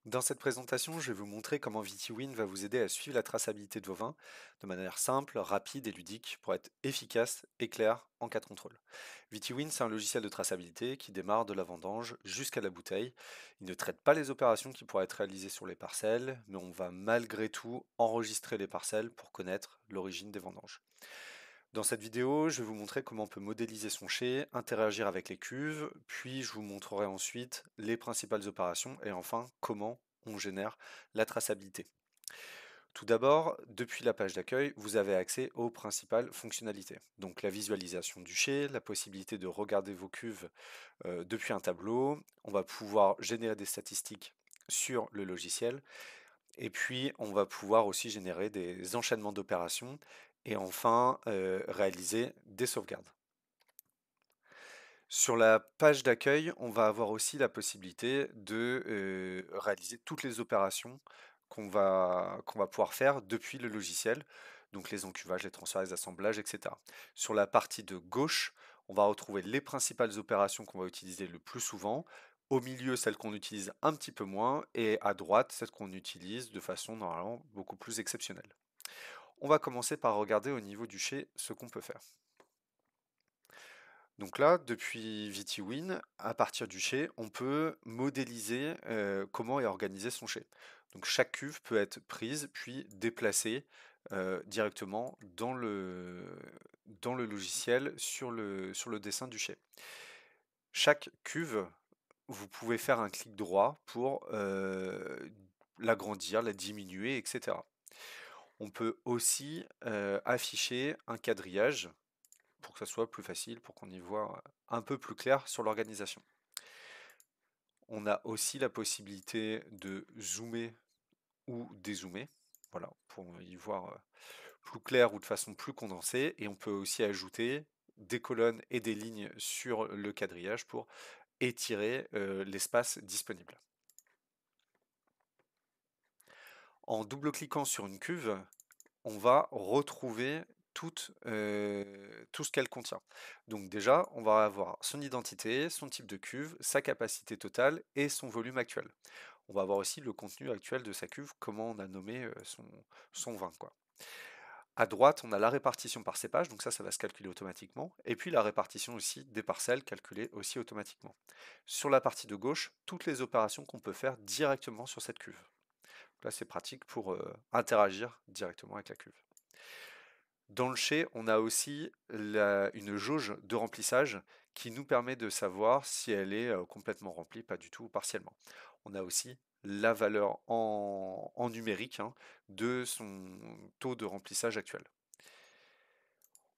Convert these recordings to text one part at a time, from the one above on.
Dans cette présentation, je vais vous montrer comment VitiWin va vous aider à suivre la traçabilité de vos vins de manière simple, rapide et ludique pour être efficace et clair en cas de contrôle. VitiWin, c'est un logiciel de traçabilité qui démarre de la vendange jusqu'à la bouteille. Il ne traite pas les opérations qui pourraient être réalisées sur les parcelles, mais on va malgré tout enregistrer les parcelles pour connaître l'origine des vendanges. Dans cette vidéo, je vais vous montrer comment on peut modéliser son chai, interagir avec les cuves, puis je vous montrerai ensuite les principales opérations et enfin comment on génère la traçabilité. Tout d'abord, depuis la page d'accueil, vous avez accès aux principales fonctionnalités. Donc la visualisation du chai, la possibilité de regarder vos cuves depuis un tableau, on va pouvoir générer des statistiques sur le logiciel et puis, on va pouvoir aussi générer des enchaînements d'opérations et enfin réaliser des sauvegardes. Sur la page d'accueil, on va avoir aussi la possibilité de réaliser toutes les opérations qu'on va pouvoir faire depuis le logiciel, donc les encuvages, les transferts, les assemblages, etc. Sur la partie de gauche, on va retrouver les principales opérations qu'on va utiliser le plus souvent, au milieu celles qu'on utilise un petit peu moins, et à droite celles qu'on utilise de façon normalement beaucoup plus exceptionnelle. On va commencer par regarder au niveau du chai ce qu'on peut faire. Donc là, depuis VitiWin, à partir du chai, on peut modéliser comment est organisé son chai. Donc chaque cuve peut être prise puis déplacée directement dans le logiciel sur le dessin du chai. Chaque cuve, vous pouvez faire un clic droit pour l'agrandir, la diminuer, etc. On peut aussi afficher un quadrillage pour que ça soit plus facile, pour qu'on y voit un peu plus clair sur l'organisation. On a aussi la possibilité de zoomer ou dézoomer, voilà, pour y voir plus clair ou de façon plus condensée. Et on peut aussi ajouter des colonnes et des lignes sur le quadrillage pour étirer l'espace disponible. En double-cliquant sur une cuve, on va retrouver tout ce qu'elle contient. Donc déjà, on va avoir son identité, son type de cuve, sa capacité totale et son volume actuel. On va avoir aussi le contenu actuel de sa cuve, comment on a nommé son vin, quoi. À droite, on a la répartition par cépage, donc ça va se calculer automatiquement, et puis la répartition aussi des parcelles calculée aussi automatiquement. Sur la partie de gauche, toutes les opérations qu'on peut faire directement sur cette cuve. Là, c'est pratique pour interagir directement avec la cuve. Dans le chai, on a aussi une jauge de remplissage qui nous permet de savoir si elle est complètement remplie, pas du tout, ou partiellement. On a aussi la valeur en numérique de son taux de remplissage actuel.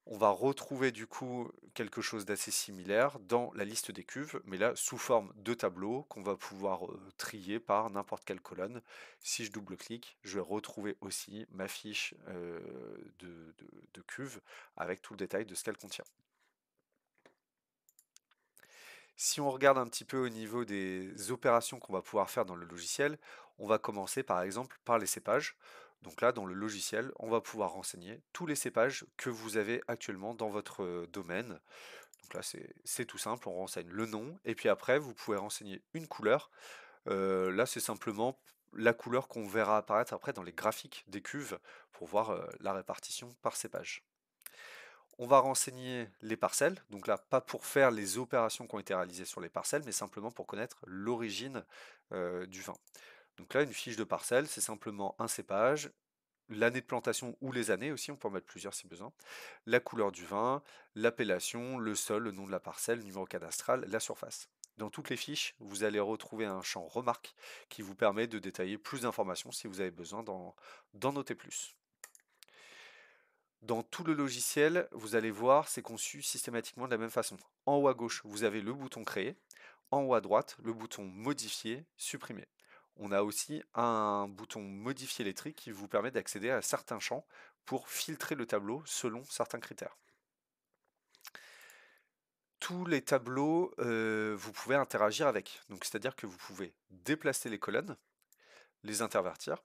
On va retrouver du coup quelque chose d'assez similaire dans la liste des cuves, mais là sous forme de tableau qu'on va pouvoir trier par n'importe quelle colonne. Si je double-clique, je vais retrouver aussi ma fiche de cuve avec tout le détail de ce qu'elle contient. Si on regarde un petit peu au niveau des opérations qu'on va pouvoir faire dans le logiciel, on va commencer par exemple par les cépages. Donc là, dans le logiciel, on va pouvoir renseigner tous les cépages que vous avez actuellement dans votre domaine. Donc là, c'est tout simple, on renseigne le nom, et puis après, vous pouvez renseigner une couleur. Là, c'est simplement la couleur qu'on verra apparaître après dans les graphiques des cuves pour voir la répartition par cépage. On va renseigner les parcelles, donc là, pas pour faire les opérations qui ont été réalisées sur les parcelles, mais simplement pour connaître l'origine du vin. Donc là, une fiche de parcelle, c'est simplement un cépage, l'année de plantation ou les années aussi, on peut en mettre plusieurs si besoin, la couleur du vin, l'appellation, le sol, le nom de la parcelle, le numéro cadastral, la surface. Dans toutes les fiches, vous allez retrouver un champ remarque qui vous permet de détailler plus d'informations si vous avez besoin d'en noter plus. Dans tout le logiciel, vous allez voir, c'est conçu systématiquement de la même façon. En haut à gauche, vous avez le bouton créer. En haut à droite, le bouton modifier, supprimer. On a aussi un bouton modifier les tri qui vous permet d'accéder à certains champs pour filtrer le tableau selon certains critères. Tous les tableaux, vous pouvez interagir avec. Donc, c'est-à-dire que vous pouvez déplacer les colonnes, les intervertir.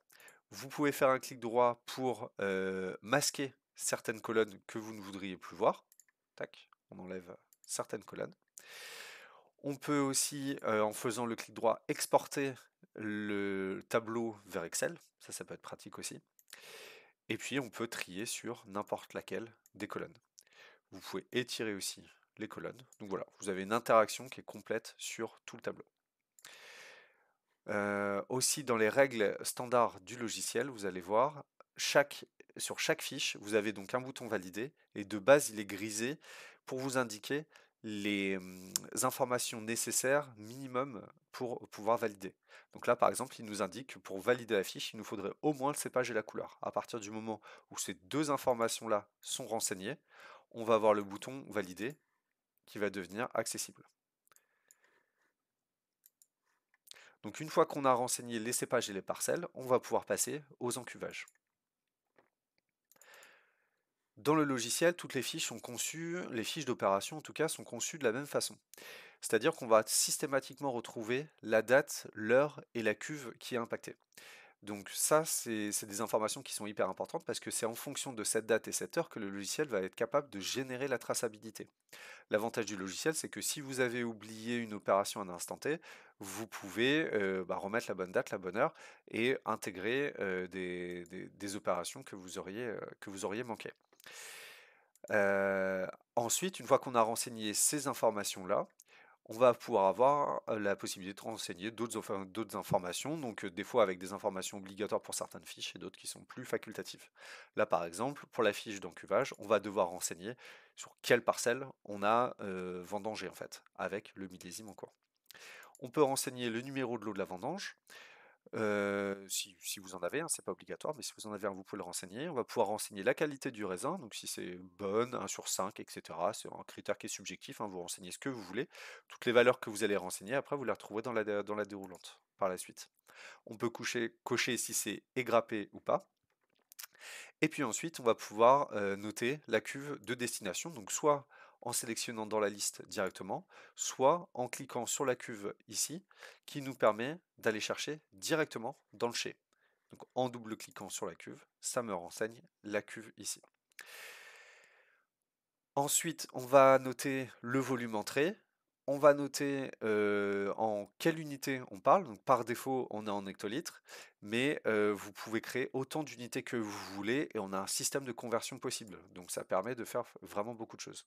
Vous pouvez faire un clic droit pour masquer certaines colonnes que vous ne voudriez plus voir. Tac, on enlève certaines colonnes. On peut aussi, en faisant le clic droit, exporter le tableau vers Excel, ça peut être pratique aussi. Et puis on peut trier sur n'importe laquelle des colonnes. Vous pouvez étirer aussi les colonnes. Donc voilà, vous avez une interaction qui est complète sur tout le tableau. Aussi dans les règles standards du logiciel, vous allez voir, sur chaque fiche, vous avez donc un bouton valider et de base il est grisé pour vous indiquer les informations nécessaires minimum pour pouvoir valider. Donc là par exemple il nous indique que pour valider la fiche il nous faudrait au moins le cépage et la couleur. À partir du moment où ces deux informations là sont renseignées, on va avoir le bouton valider qui va devenir accessible. Donc une fois qu'on a renseigné les cépages et les parcelles, on va pouvoir passer aux encuvages. Dans le logiciel, toutes les fiches sont conçues, les fiches d'opération en tout cas, sont conçues de la même façon. C'est-à-dire qu'on va systématiquement retrouver la date, l'heure et la cuve qui est impactée. Donc ça, c'est des informations qui sont hyper importantes parce que c'est en fonction de cette date et cette heure que le logiciel va être capable de générer la traçabilité. L'avantage du logiciel, c'est que si vous avez oublié une opération à un instant T, vous pouvez remettre la bonne date, la bonne heure et intégrer des opérations que vous auriez manquées. Ensuite, une fois qu'on a renseigné ces informations-là, on va pouvoir avoir la possibilité de renseigner d'autres informations, donc des fois avec des informations obligatoires pour certaines fiches et d'autres qui sont plus facultatives. Là, par exemple, pour la fiche d'encuvage, on va devoir renseigner sur quelle parcelle on a vendangé en fait, avec le millésime en cours. On peut renseigner le numéro de lot de la vendange, si vous en avez, hein, c'est pas obligatoire, mais si vous en avez un, vous pouvez le renseigner. On va pouvoir renseigner la qualité du raisin, donc si c'est bonne, 1 sur 5, etc. C'est un critère qui est subjectif, hein, vous renseignez ce que vous voulez. Toutes les valeurs que vous allez renseigner, après vous les retrouverez dans la déroulante par la suite. On peut cocher si c'est égrappé ou pas. Et puis ensuite, on va pouvoir noter la cuve de destination, donc soit en sélectionnant dans la liste directement, soit en cliquant sur la cuve ici, qui nous permet d'aller chercher directement dans le chai. Donc en double-cliquant sur la cuve, ça me renseigne la cuve ici. Ensuite, on va noter le volume entré. On va noter en quelle unité on parle. Donc par défaut, on est en hectolitres, mais vous pouvez créer autant d'unités que vous voulez et on a un système de conversion possible. Donc ça permet de faire vraiment beaucoup de choses.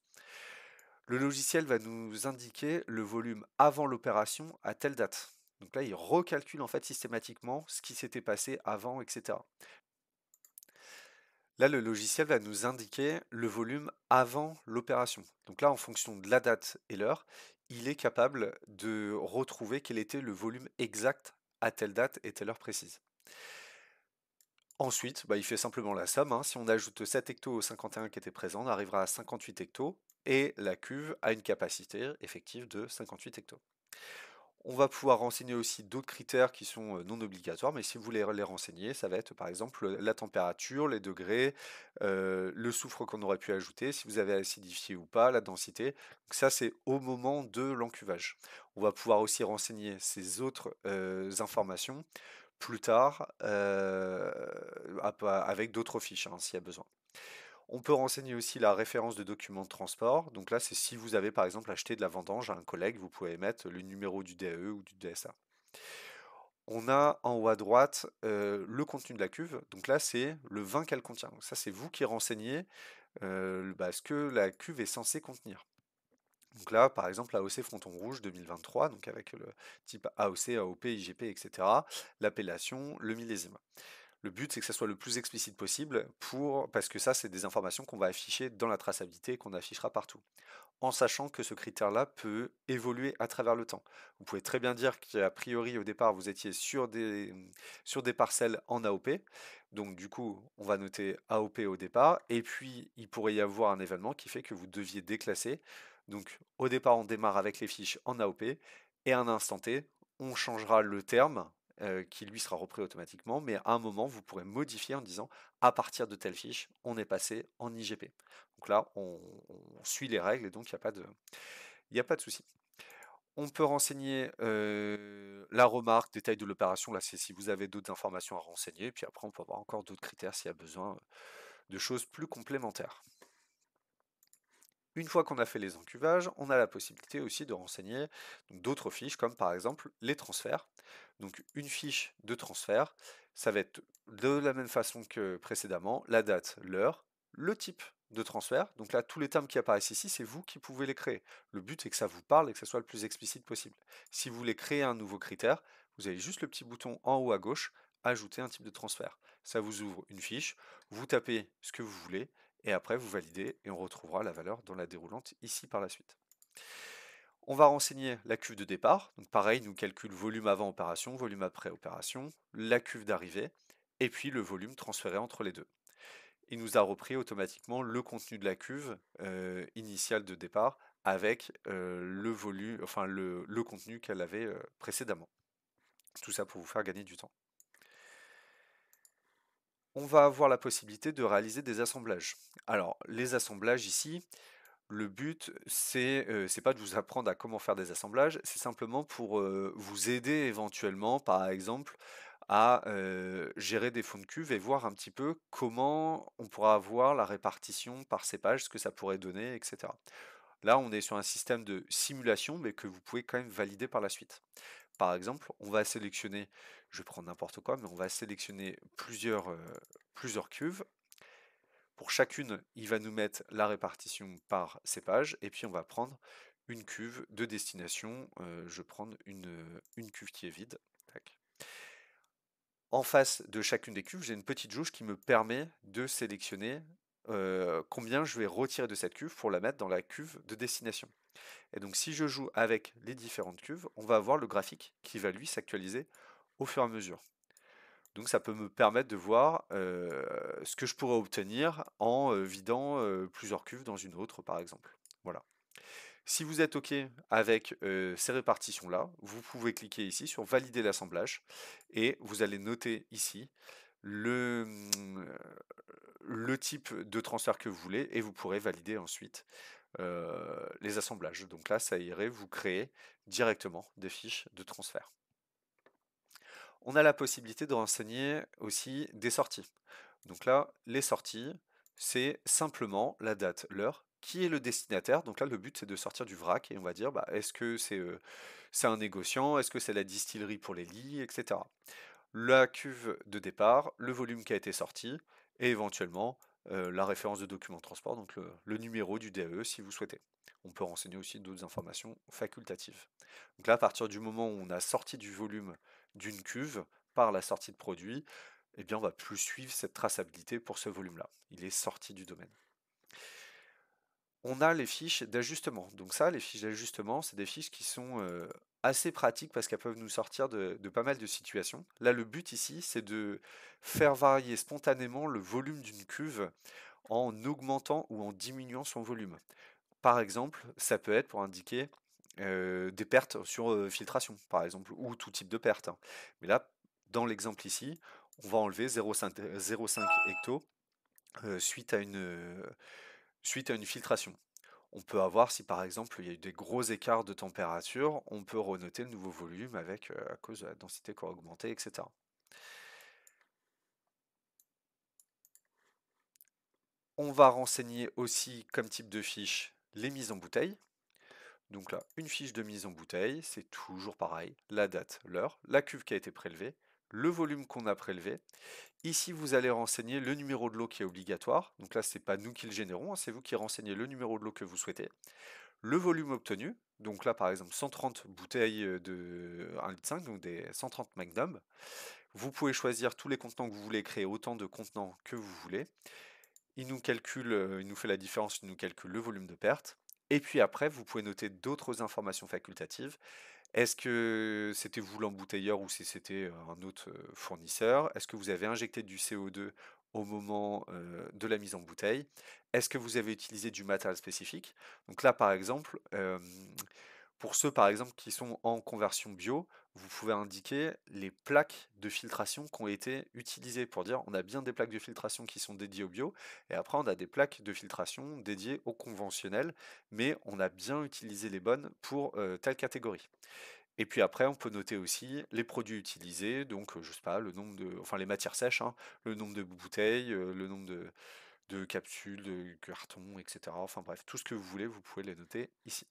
Le logiciel va nous indiquer le volume avant l'opération à telle date. Donc là, il recalcule en fait systématiquement ce qui s'était passé avant, etc. Là, le logiciel va nous indiquer le volume avant l'opération. Donc là, en fonction de la date et l'heure, il est capable de retrouver quel était le volume exact à telle date et telle heure précise. Ensuite, il fait simplement la somme, hein. Si on ajoute 7 hectos aux 51 qui étaient présents, on arrivera à 58 hectos et la cuve a une capacité effective de 58 hectos. On va pouvoir renseigner aussi d'autres critères qui sont non obligatoires, mais si vous voulez les renseigner, ça va être par exemple la température, les degrés, le soufre qu'on aurait pu ajouter, si vous avez acidifié ou pas, la densité. Donc ça, c'est au moment de l'encuvage. On va pouvoir aussi renseigner ces autres informations plus tard avec d'autres fiches hein, s'il y a besoin. On peut renseigner aussi la référence de document de transport. Donc là, c'est si vous avez par exemple acheté de la vendange à un collègue, vous pouvez mettre le numéro du DAE ou du DSA. On a en haut à droite le contenu de la cuve. Donc là, c'est le vin qu'elle contient. Donc ça, c'est vous qui renseignez ce que la cuve est censée contenir. Donc là, par exemple, AOC Fronton Rouge 2023, donc avec le type AOC, AOP, IGP, etc. L'appellation, le millésime. Le but, c'est que ça soit le plus explicite possible parce que ça, c'est des informations qu'on va afficher dans la traçabilité et qu'on affichera partout. En sachant que ce critère-là peut évoluer à travers le temps. Vous pouvez très bien dire qu'a priori, au départ, vous étiez sur des parcelles en AOP. Donc, du coup, on va noter AOP au départ. Et puis, il pourrait y avoir un événement qui fait que vous deviez déclasser. Donc, au départ, on démarre avec les fiches en AOP. Et à un instant T, on changera le terme qui lui sera repris automatiquement, mais à un moment, vous pourrez modifier en disant à partir de telle fiche, on est passé en IGP. Donc là, on suit les règles et donc il y a pas de souci. On peut renseigner la remarque, détail de l'opération, là c'est si vous avez d'autres informations à renseigner, puis après on peut avoir encore d'autres critères s'il y a besoin de choses plus complémentaires. Une fois qu'on a fait les encuvages, on a la possibilité aussi de renseigner d'autres fiches comme par exemple les transferts. Donc une fiche de transfert, ça va être de la même façon que précédemment, la date, l'heure, le type de transfert. Donc là, tous les termes qui apparaissent ici, c'est vous qui pouvez les créer. Le but est que ça vous parle et que ça soit le plus explicite possible. Si vous voulez créer un nouveau critère, vous avez juste le petit bouton en haut à gauche, ajouter un type de transfert. Ça vous ouvre une fiche, vous tapez ce que vous voulez et après vous validez et on retrouvera la valeur dans la déroulante ici par la suite. On va renseigner la cuve de départ. Donc pareil, nous calcule volume avant opération, volume après opération, la cuve d'arrivée, et puis le volume transféré entre les deux. Il nous a repris automatiquement le contenu de la cuve initiale de départ avec le volume, enfin le contenu qu'elle avait précédemment. Tout ça pour vous faire gagner du temps. On va avoir la possibilité de réaliser des assemblages. Alors, les assemblages ici, le but, c'est pas de vous apprendre à comment faire des assemblages, c'est simplement pour vous aider éventuellement, par exemple, à gérer des fonds de cuve et voir un petit peu comment on pourra avoir la répartition par cépage, ce que ça pourrait donner, etc. Là, on est sur un système de simulation, mais que vous pouvez quand même valider par la suite. Par exemple, on va sélectionner, je vais prendre n'importe quoi, mais on va sélectionner plusieurs cuves. Pour chacune, il va nous mettre la répartition par cépage, et puis on va prendre une cuve de destination. Je vais prendre une cuve qui est vide. Tac. En face de chacune des cuves, j'ai une petite jauge qui me permet de sélectionner combien je vais retirer de cette cuve pour la mettre dans la cuve de destination. Et donc si je joue avec les différentes cuves, on va avoir le graphique qui va lui s'actualiser au fur et à mesure. Donc ça peut me permettre de voir ce que je pourrais obtenir en vidant plusieurs cuves dans une autre, par exemple. Voilà. Si vous êtes OK avec ces répartitions-là, vous pouvez cliquer ici sur Valider l'assemblage et vous allez noter ici le, le type de transfert que vous voulez et vous pourrez valider ensuite les assemblages. Donc là, ça irait vous créer directement des fiches de transfert. On a la possibilité de renseigner aussi des sorties. Donc là, les sorties, c'est simplement la date, l'heure, qui est le destinataire. Donc là, le but, c'est de sortir du vrac et on va dire, bah, est-ce que c'est un négociant, est-ce que c'est la distillerie pour les lits, etc. La cuve de départ, le volume qui a été sorti et éventuellement la référence de document de transport, donc le numéro du DAE si vous souhaitez. On peut renseigner aussi d'autres informations facultatives. Donc là, à partir du moment où on a sorti du volume d'une cuve par la sortie de produit, eh bien, on va plus suivre cette traçabilité pour ce volume-là. Il est sorti du domaine. On a les fiches d'ajustement. Donc ça, les fiches d'ajustement, c'est des fiches qui sont assez pratiques parce qu'elles peuvent nous sortir de pas mal de situations. Là, le but ici, c'est de faire varier spontanément le volume d'une cuve en augmentant ou en diminuant son volume. Par exemple, ça peut être pour indiquer des pertes sur filtration, par exemple, ou tout type de perte, hein. Mais là, dans l'exemple ici, on va enlever 0,5 hecto suite à une filtration. On peut avoir, si par exemple il y a eu des gros écarts de température, on peut renoter le nouveau volume avec à cause de la densité qui a augmenté, etc. On va renseigner aussi comme type de fiche les mises en bouteille. Donc là, une fiche de mise en bouteille, c'est toujours pareil, la date, l'heure, la cuve qui a été prélevée, le volume qu'on a prélevé. Ici, vous allez renseigner le numéro de lot qui est obligatoire. Donc là, c'est pas nous qui le générons, hein, c'est vous qui renseignez le numéro de lot que vous souhaitez. Le volume obtenu, donc là par exemple 130 bouteilles de 1,5 litre, donc des 130 Magnum. Vous pouvez choisir tous les contenants que vous voulez, créer autant de contenants que vous voulez. Il nous calcule, il nous fait la différence, il nous calcule le volume de perte. Et puis après, vous pouvez noter d'autres informations facultatives. Est-ce que c'était vous l'embouteilleur ou si c'était un autre fournisseur? Est-ce que vous avez injecté du CO2 au moment de la mise en bouteille? Est-ce que vous avez utilisé du matériel spécifique? Donc là, par exemple, pour ceux par exemple qui sont en conversion bio, vous pouvez indiquer les plaques de filtration qui ont été utilisées pour dire on a bien des plaques de filtration qui sont dédiées au bio et après on a des plaques de filtration dédiées au conventionnel, mais on a bien utilisé les bonnes pour telle catégorie. Et puis après, on peut noter aussi les produits utilisés, donc je sais pas, le nombre de, enfin les matières sèches, hein, le nombre de bouteilles, le nombre de capsules, de cartons, etc. Enfin bref, tout ce que vous voulez, vous pouvez les noter ici.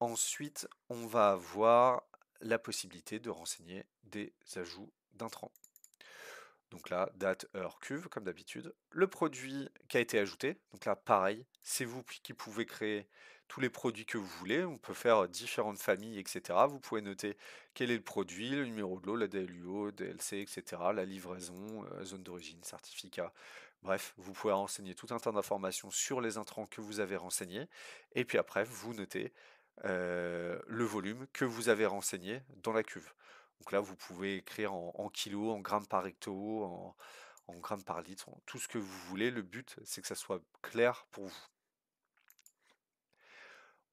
Ensuite, on va avoir la possibilité de renseigner des ajouts d'intrants. Donc là, date, heure, cuve, comme d'habitude. Le produit qui a été ajouté, donc là, pareil, c'est vous qui pouvez créer tous les produits que vous voulez. On peut faire différentes familles, etc. Vous pouvez noter quel est le produit, le numéro de lot, la DLUO, DLC, etc., la livraison, zone d'origine, certificat. Bref, vous pouvez renseigner tout un tas d'informations sur les intrants que vous avez renseignés. Et puis après, vous notez le volume que vous avez renseigné dans la cuve. Donc là, vous pouvez écrire en kilos, en grammes par hecto, en grammes par litre, tout ce que vous voulez. Le but, c'est que ça soit clair pour vous.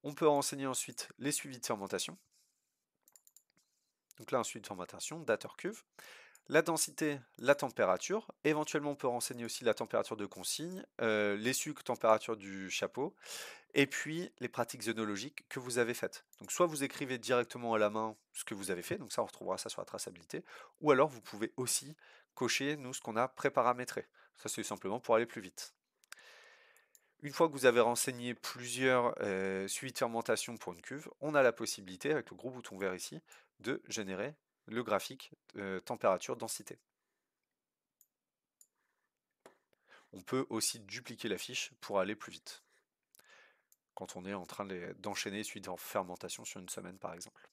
On peut renseigner ensuite les suivis de fermentation. Donc là, un suivi de fermentation, date, heure, cuve. La densité, la température. Éventuellement, on peut renseigner aussi la température de consigne, les sucres, température du chapeau, et puis les pratiques œnologiques que vous avez faites. Donc soit vous écrivez directement à la main ce que vous avez fait, donc ça on retrouvera ça sur la traçabilité, ou alors vous pouvez aussi cocher nous ce qu'on a préparamétré. Ça c'est simplement pour aller plus vite. Une fois que vous avez renseigné plusieurs suivis de fermentation pour une cuve, on a la possibilité, avec le gros bouton vert ici, de générer le graphique température densité. On peut aussi dupliquer la fiche pour aller plus vite, quand on est en train d'enchaîner suite en fermentation sur une semaine par exemple.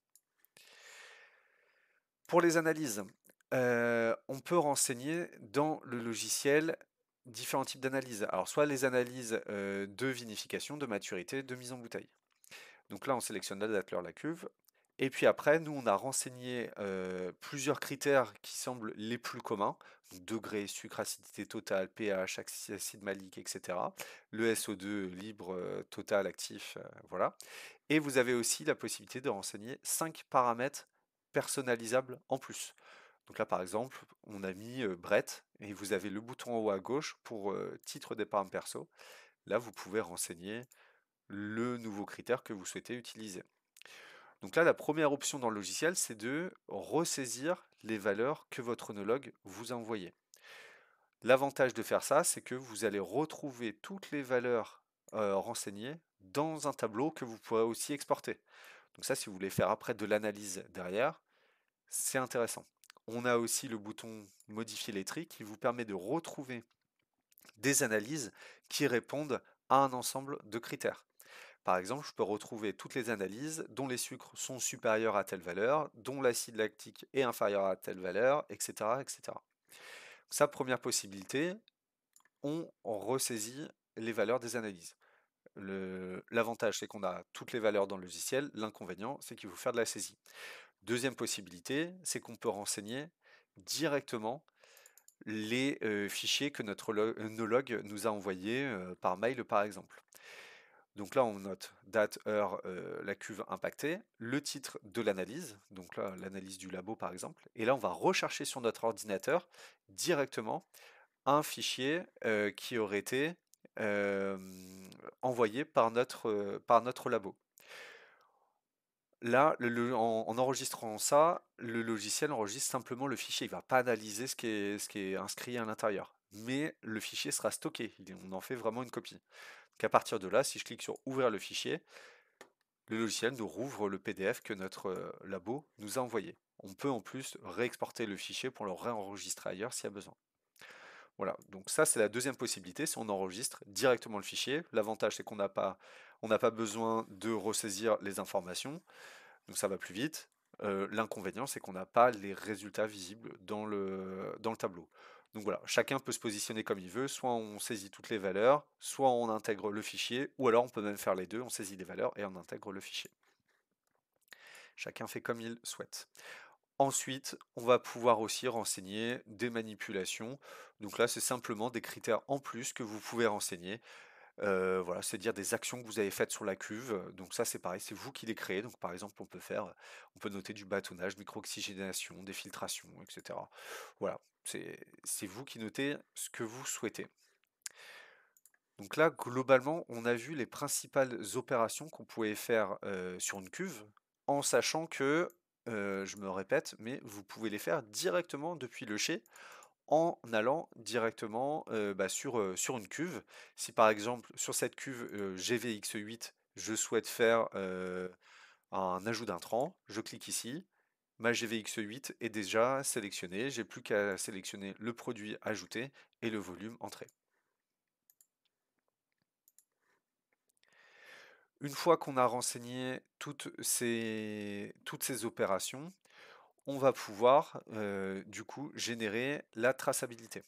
Pour les analyses, on peut renseigner dans le logiciel différents types d'analyses. Alors soit les analyses de vinification, de maturité, de mise en bouteille. Donc là on sélectionne la date, l'heure, la cuve. Et puis après, nous on a renseigné plusieurs critères qui semblent les plus communs. Donc degré, sucre, acidité totale, pH, acide malique, etc. Le SO2 libre, total, actif, voilà. Et vous avez aussi la possibilité de renseigner 5 paramètres personnalisables en plus. Donc là, par exemple, on a mis Brett et vous avez le bouton en haut à gauche pour titre d'épargne perso. Là, vous pouvez renseigner le nouveau critère que vous souhaitez utiliser. Donc là, la première option dans le logiciel, c'est de ressaisir les valeurs que votre œnologue vous a envoyées. L'avantage de faire ça, c'est que vous allez retrouver toutes les valeurs renseignées dans un tableau que vous pourrez aussi exporter. Donc ça, si vous voulez faire après de l'analyse derrière, c'est intéressant. On a aussi le bouton modifier les tri qui vous permet de retrouver des analyses qui répondent à un ensemble de critères. Par exemple, je peux retrouver toutes les analyses dont les sucres sont supérieurs à telle valeur, dont l'acide lactique est inférieur à telle valeur, etc., etc. Sa première possibilité, on ressaisit les valeurs des analyses. L'avantage, c'est qu'on a toutes les valeurs dans le logiciel. L'inconvénient, c'est qu'il faut faire de la saisie. Deuxième possibilité, c'est qu'on peut renseigner directement les fichiers que notre œnologue nous a envoyés par mail, par exemple. Donc là, on note date, heure, la cuve impactée, le titre de l'analyse, donc là, l'analyse du labo par exemple, et là, on va rechercher sur notre ordinateur directement un fichier qui aurait été euh, envoyé par notre labo. Là, en enregistrant ça, le logiciel enregistre simplement le fichier. Il ne va pas analyser ce qui est inscrit à l'intérieur. Mais le fichier sera stocké. On en fait vraiment une copie. Donc à partir de là, si je clique sur ouvrir le fichier, le logiciel nous rouvre le PDF que notre labo nous a envoyé. On peut en plus réexporter le fichier pour le réenregistrer ailleurs s'il y a besoin. Voilà, donc ça c'est la deuxième possibilité, si on enregistre directement le fichier. L'avantage c'est qu'on n'a pas besoin de ressaisir les informations, donc ça va plus vite. L'inconvénient c'est qu'on n'a pas les résultats visibles dans le tableau. Donc voilà, chacun peut se positionner comme il veut, soit on saisit toutes les valeurs, soit on intègre le fichier, ou alors on peut même faire les deux, on saisit les valeurs et on intègre le fichier. Chacun fait comme il souhaite. Ensuite, on va pouvoir aussi renseigner des manipulations. Donc là, c'est simplement des critères en plus que vous pouvez renseigner. Voilà, c'est dire des actions que vous avez faites sur la cuve. Donc ça, c'est pareil, c'est vous qui les créez. Donc par exemple, on peut noter du bâtonnage, micro-oxygénation, des filtrations, etc. Voilà, c'est vous qui notez ce que vous souhaitez. Donc là, globalement, on a vu les principales opérations qu'on pouvait faire sur une cuve, en sachant que, je me répète, mais vous pouvez les faire directement depuis le chai, en allant directement sur une cuve. Si par exemple, sur cette cuve GVX8, je souhaite faire un ajout d'intrant, je clique ici, ma GVX8 est déjà sélectionnée, j'ai plus qu'à sélectionner le produit ajouté et le volume entré. Une fois qu'on a renseigné toutes ces opérations, on va pouvoir du coup générer la traçabilité.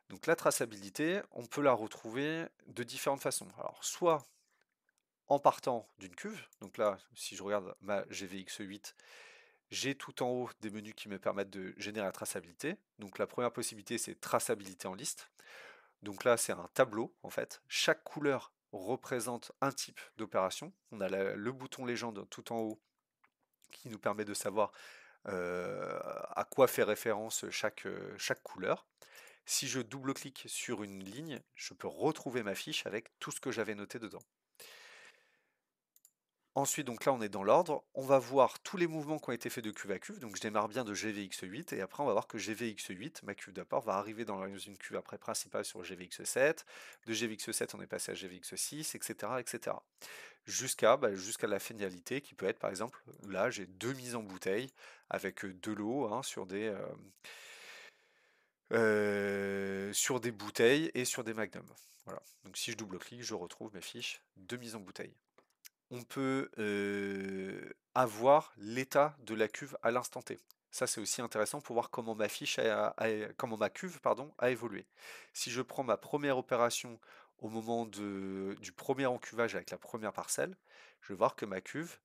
Donc la traçabilité, on peut la retrouver de différentes façons. Alors soit en partant d'une cuve, donc là si je regarde ma GVX8, j'ai tout en haut des menus qui me permettent de générer la traçabilité. Donc la première possibilité c'est traçabilité en liste. Donc là c'est un tableau en fait. Chaque couleur représente un type d'opération. On a le bouton légende tout en haut qui nous permet de savoir à quoi fait référence chaque couleur. Si je double-clique sur une ligne, je peux retrouver ma fiche avec tout ce que j'avais noté dedans. Ensuite, donc là, on est dans l'ordre. On va voir tous les mouvements qui ont été faits de cuve à cuve. Donc, je démarre bien de GVX8 et après, on va voir que GVX8, ma cuve d'apport, va arriver dans une cuve après principale sur GVX7. De GVX7, on est passé à GVX6, etc., etc. Jusqu'à la finalité qui peut être, par exemple, là, j'ai deux mises en bouteille avec de l'eau hein, sur des bouteilles et sur des magnums. Voilà. Donc, si je double-clique, je retrouve mes fiches de mise en bouteille. On peut avoir l'état de la cuve à l'instant T. Ça, c'est aussi intéressant pour voir comment comment ma cuve pardon, a évolué. Si je prends ma première opération au moment du premier encuvage avec la première parcelle, je vais voir que ma cuve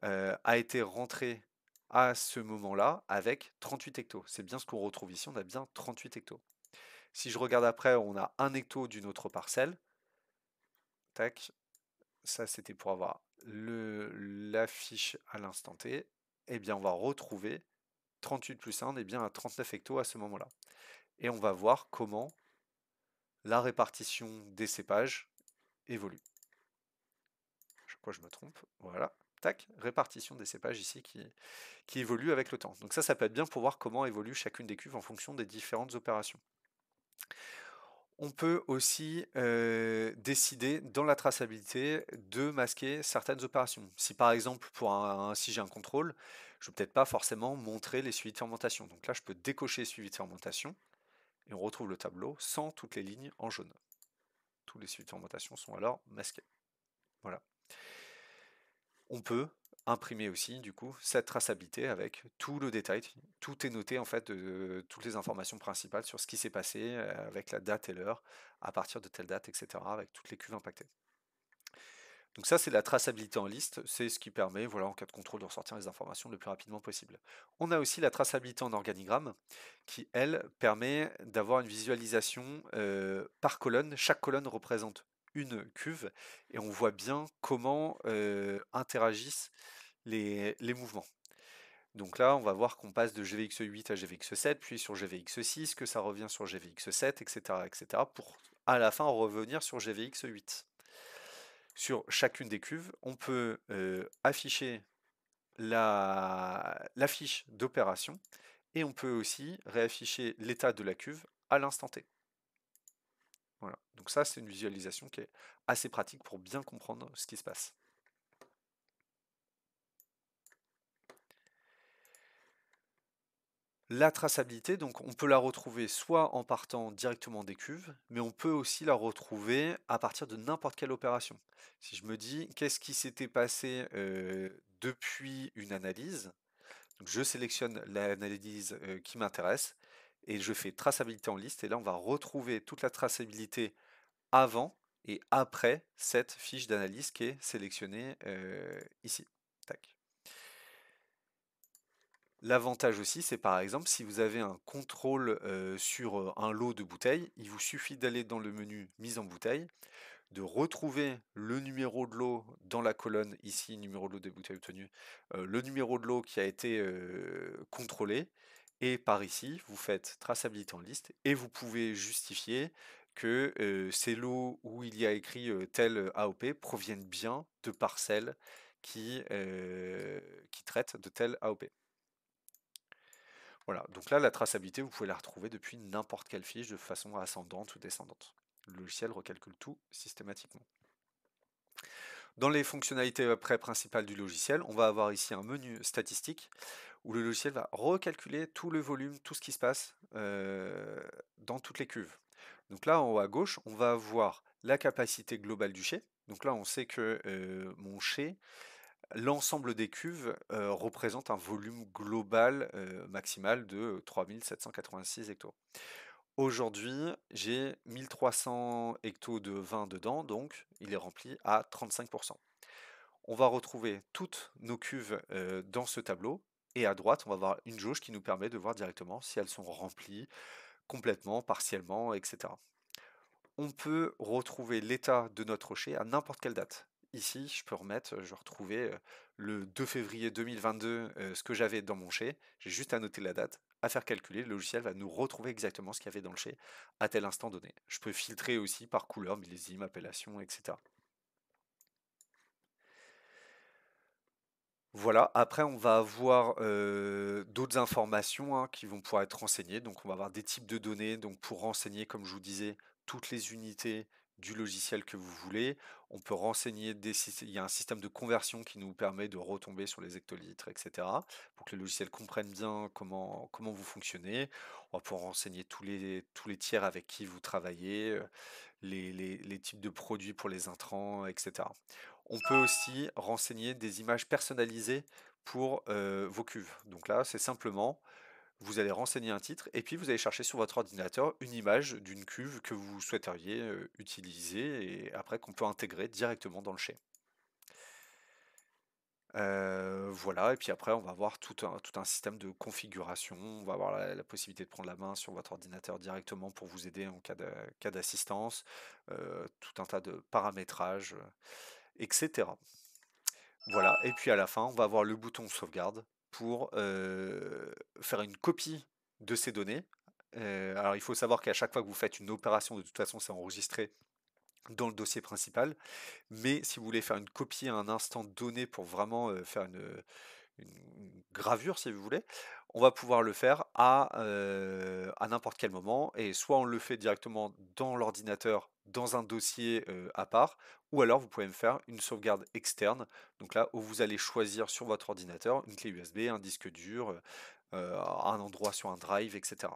a été rentrée à ce moment-là avec 38 hectos. C'est bien ce qu'on retrouve ici, on a bien 38 hectos. Si je regarde après, on a 1 hecto d'une autre parcelle. Tac, ça c'était pour avoir la fiche à l'instant T, eh bien on va retrouver 38 plus 1, on est bien à 39 hectos à ce moment-là. Et on va voir comment la répartition des cépages évolue. Je crois que je me trompe, voilà. Tac, répartition des cépages ici qui évolue avec le temps. Donc ça peut être bien pour voir comment évolue chacune des cuves en fonction des différentes opérations. On peut aussi décider dans la traçabilité de masquer certaines opérations. Si par exemple, si j'ai un contrôle, je ne vais peut-être pas forcément montrer les suivis de fermentation. Donc là, je peux décocher suivi de fermentation et on retrouve le tableau sans toutes les lignes en jaune. Tous les suivis de fermentation sont alors masqués. Voilà. On peut imprimer aussi du coup cette traçabilité avec tout le détail. Tout est noté en fait de toutes les informations principales sur ce qui s'est passé avec la date et l'heure à partir de telle date, etc. avec toutes les cuves impactées. Donc ça c'est la traçabilité en liste, c'est ce qui permet voilà, en cas de contrôle de ressortir les informations le plus rapidement possible. On a aussi la traçabilité en organigramme qui elle permet d'avoir une visualisation par colonne. Chaque colonne représente une cuve et on voit bien comment interagissent les mouvements. Donc là, on va voir qu'on passe de GVX8 à GVX7, puis sur GVX6, que ça revient sur GVX7, etc., etc., pour à la fin revenir sur GVX8. Sur chacune des cuves, on peut afficher la fiche d'opération et on peut aussi réafficher l'état de la cuve à l'instant T. Voilà. Donc ça, c'est une visualisation qui est assez pratique pour bien comprendre ce qui se passe. La traçabilité, donc on peut la retrouver soit en partant directement des cuves, mais on peut aussi la retrouver à partir de n'importe quelle opération. Si je me dis qu'est-ce qui s'était passé depuis une analyse, donc je sélectionne l'analyse qui m'intéresse et je fais traçabilité en liste et là on va retrouver toute la traçabilité avant et après cette fiche d'analyse qui est sélectionnée ici. Tac. L'avantage aussi, c'est par exemple si vous avez un contrôle sur un lot de bouteilles, il vous suffit d'aller dans le menu mise en bouteille, de retrouver le numéro de lot dans la colonne ici, numéro de lot des bouteilles obtenues, le numéro de lot qui a été contrôlé, et par ici, vous faites traçabilité en liste et vous pouvez justifier que ces lots où il y a écrit tel AOP proviennent bien de parcelles qui traitent de tel AOP. Voilà, donc là, la traçabilité, vous pouvez la retrouver depuis n'importe quelle fiche de façon ascendante ou descendante. Le logiciel recalcule tout systématiquement. Dans les fonctionnalités après principales du logiciel, on va avoir ici un menu statistique où le logiciel va recalculer tout le volume, tout ce qui se passe dans toutes les cuves. Donc là, en haut à gauche, on va avoir la capacité globale du chai. Donc là, on sait que mon chai, l'ensemble des cuves représente un volume global maximal de 3786 hectos. Aujourd'hui, j'ai 1300 hectos de vin dedans, donc il est rempli à 35%. On va retrouver toutes nos cuves dans ce tableau, et à droite, on va avoir une jauge qui nous permet de voir directement si elles sont remplies complètement, partiellement, etc. On peut retrouver l'état de notre rocher à n'importe quelle date. Ici, je vais retrouver le 2 février 2022 ce que j'avais dans mon chai. J'ai juste à noter la date, à faire calculer. Le logiciel va nous retrouver exactement ce qu'il y avait dans le chai à tel instant donné. Je peux filtrer aussi par couleur, millésime, appellation, etc. Voilà, après on va avoir d'autres informations qui vont pouvoir être renseignées. Donc on va avoir des types de données, donc pour renseigner, comme je vous disais, toutes les unités du logiciel que vous voulez. On peut renseigner il y a un système de conversion qui nous permet de retomber sur les hectolitres, etc. Pour que le logiciel comprenne bien comment vous fonctionnez. On va pouvoir renseigner tous les tiers avec qui vous travaillez, les types de produits pour les intrants, etc. On peut aussi renseigner des images personnalisées pour vos cuves. Donc là, c'est simplement, vous allez renseigner un titre et puis vous allez chercher sur votre ordinateur une image d'une cuve que vous souhaiteriez utiliser et après qu'on peut intégrer directement dans le chai. Voilà, et puis après, on va avoir tout un système de configuration. On va avoir la possibilité de prendre la main sur votre ordinateur directement pour vous aider en cas d'assistance, tout un tas de paramétrages, etc. Voilà, et puis à la fin, on va avoir le bouton sauvegarde pour faire une copie de ces données. Alors il faut savoir qu'à chaque fois que vous faites une opération, de toute façon, c'est enregistré dans le dossier principal. Mais si vous voulez faire une copie à un instant donné pour vraiment faire une gravure, si vous voulez, on va pouvoir le faire à n'importe quel moment. Et soit on le fait directement dans l'ordinateur, dans un dossier à part, ou alors vous pouvez me faire une sauvegarde externe. Donc là, où vous allez choisir sur votre ordinateur une clé USB, un disque dur, un endroit sur un drive, etc.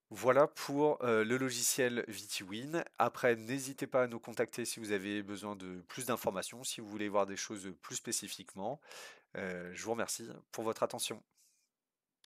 Voilà pour le logiciel VTwin. Après, n'hésitez pas à nous contacter si vous avez besoin de plus d'informations, si vous voulez voir des choses plus spécifiquement. Je vous remercie pour votre attention.